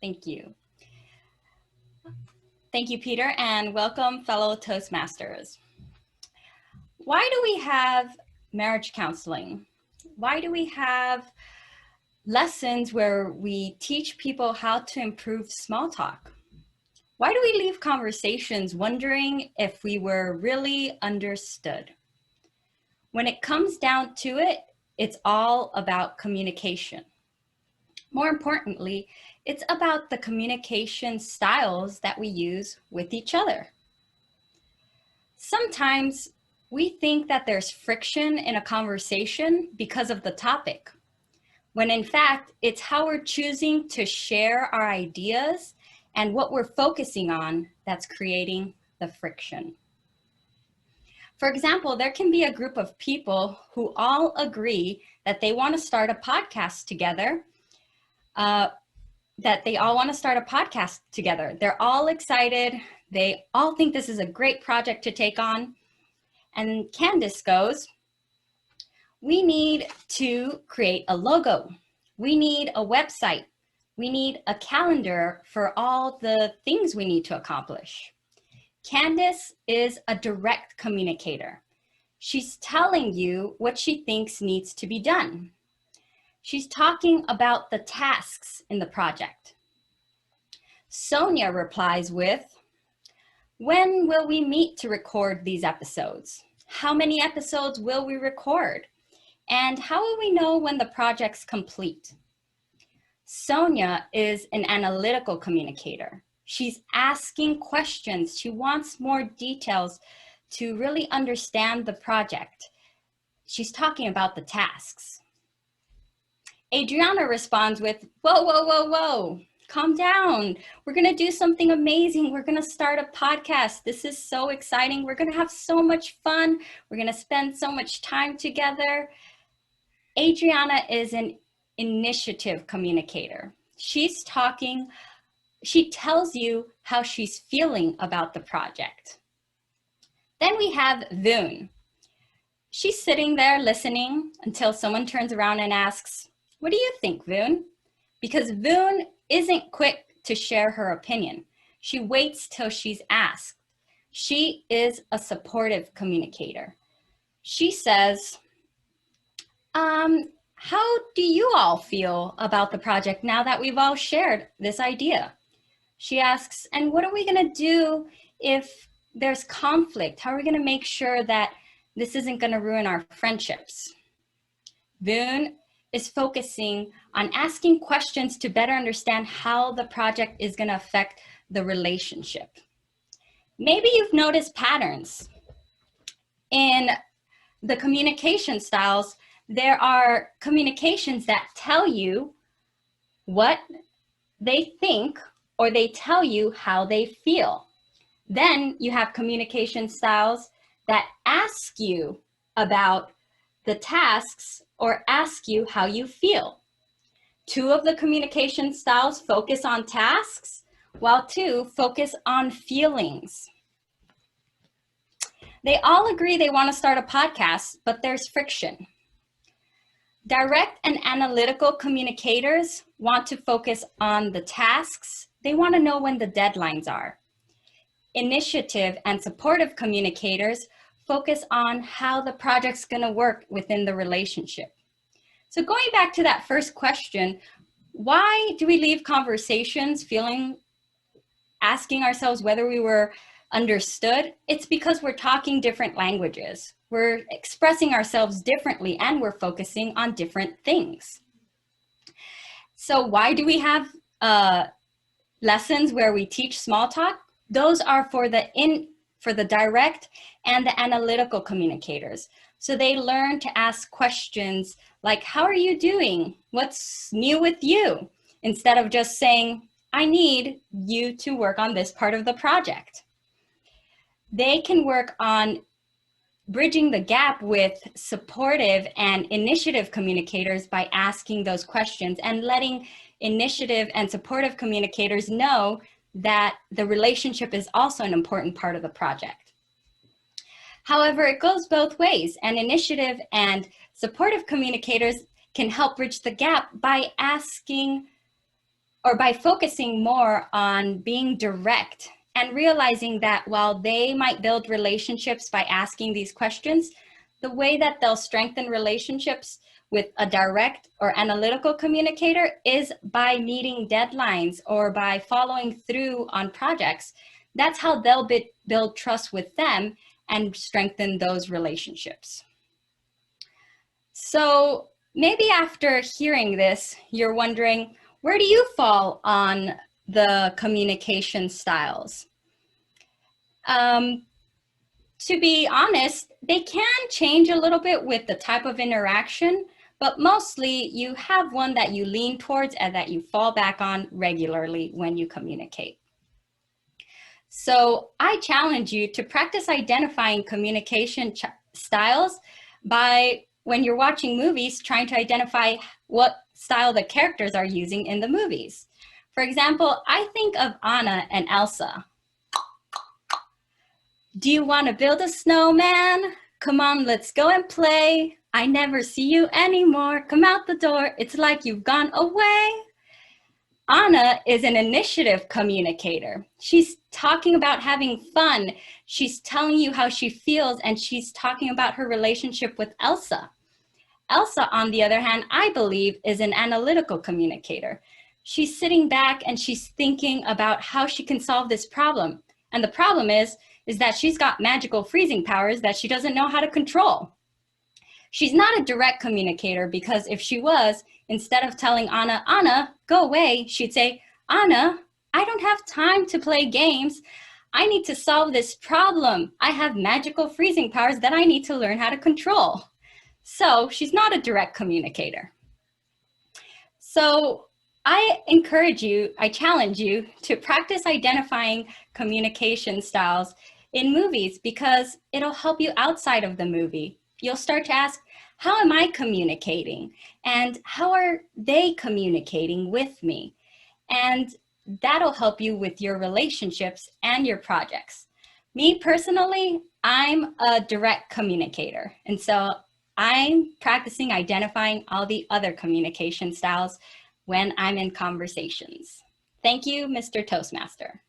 Thank you. Thank you, Peter, and welcome, fellow Toastmasters. Why do we have marriage counseling? Why do we have lessons where we teach people how to improve small talk? Why do we leave conversations wondering if we were really understood? When it comes down to it, it's all about communication. More importantly, it's about the communication styles that we use with each other. Sometimes we think that there's friction in a conversation because of the topic, when in fact, it's how we're choosing to share our ideas and what we're focusing on that's creating the friction. For example, there can be a group of people who all agree that they want to start a podcast together, They're all excited. They all think this is a great project to take on. And Candace goes, we need to create a logo. We need a website. We need a calendar for all the things we need to accomplish. Candace is a direct communicator. She's telling you what she thinks needs to be done. She's talking about the tasks in the project. Sonia replies with, when will we meet to record these episodes? How many episodes will we record? And how will we know when the project's complete? Sonia is an analytical communicator. She's asking questions. She wants more details to really understand the project. She's talking about the tasks. Adriana responds with, whoa, whoa, whoa, whoa. Calm down. We're going to do something amazing. We're going to start a podcast. This is so exciting. We're going to have so much fun. We're going to spend so much time together. Adriana is an initiative communicator. She tells you how she's feeling about the project. Then we have Voon. She's sitting there listening until someone turns around and asks, what do you think, Voon? Because Voon isn't quick to share her opinion. She waits till she's asked. She is a supportive communicator. She says, how do you all feel about the project now that we've all shared this idea? She asks, and what are we going to do if there's conflict? How are we going to make sure that this isn't going to ruin our friendships? Voon is focusing on asking questions to better understand how the project is going to affect the relationship. Maybe you've noticed patterns. In the communication styles, there are communications that tell you what they think or they tell you how they feel. Then you have communication styles that ask you about the tasks or ask you how you feel. Two of the communication styles focus on tasks, while two focus on feelings. They all agree they want to start a podcast, but there's friction. Direct and analytical communicators want to focus on the tasks. They want to know when the deadlines are. Initiative and supportive communicators focus on how the project's going to work within the relationship. So going back to that first question, why do we leave conversations asking ourselves whether we were understood? It's because we're talking different languages. We're expressing ourselves differently and we're focusing on different things. So why do we have lessons where we teach small talk? Those are for the direct and the analytical communicators. So they learn to ask questions like, how are you doing? What's new with you? Instead of just saying, I need you to work on this part of the project. They can work on bridging the gap with supportive and initiative communicators by asking those questions and letting initiative and supportive communicators know that the relationship is also an important part of the project. However, it goes both ways, and initiative and supportive communicators can help bridge the gap by asking or by focusing more on being direct and realizing that while they might build relationships by asking these questions, the way that they'll strengthen relationships with a direct or analytical communicator is by meeting deadlines or by following through on projects. That's how they'll build trust with them and strengthen those relationships. So maybe after hearing this, you're wondering, where do you fall on the communication styles? To be honest, they can change a little bit with the type of interaction, but mostly you have one that you lean towards and that you fall back on regularly when you communicate. So I challenge you to practice identifying communication styles by, when you're watching movies, trying to identify what style the characters are using in the movies. For example, I think of Anna and Elsa. Do you want to build a snowman? Come on, let's go and play. I never see you anymore. Come out the door. It's like you've gone away. Anna is an initiative communicator. She's talking about having fun. She's telling you how she feels, and she's talking about her relationship with Elsa. Elsa, on the other hand, I believe, is an analytical communicator. She's sitting back and she's thinking about how she can solve this problem. And the problem is that she's got magical freezing powers that she doesn't know how to control. She's not a direct communicator, because if she was, instead of telling Anna, Anna, go away, she'd say, Anna, I don't have time to play games. I need to solve this problem. I have magical freezing powers that I need to learn how to control. So she's not a direct communicator. So I encourage you, I challenge you to practice identifying communication styles in movies, because it'll help you outside of the movie. You'll start to ask, how am I communicating? And how are they communicating with me? And that'll help you with your relationships and your projects. Me personally, I'm a direct communicator. And so I'm practicing identifying all the other communication styles when I'm in conversations. Thank you, Mr. Toastmaster.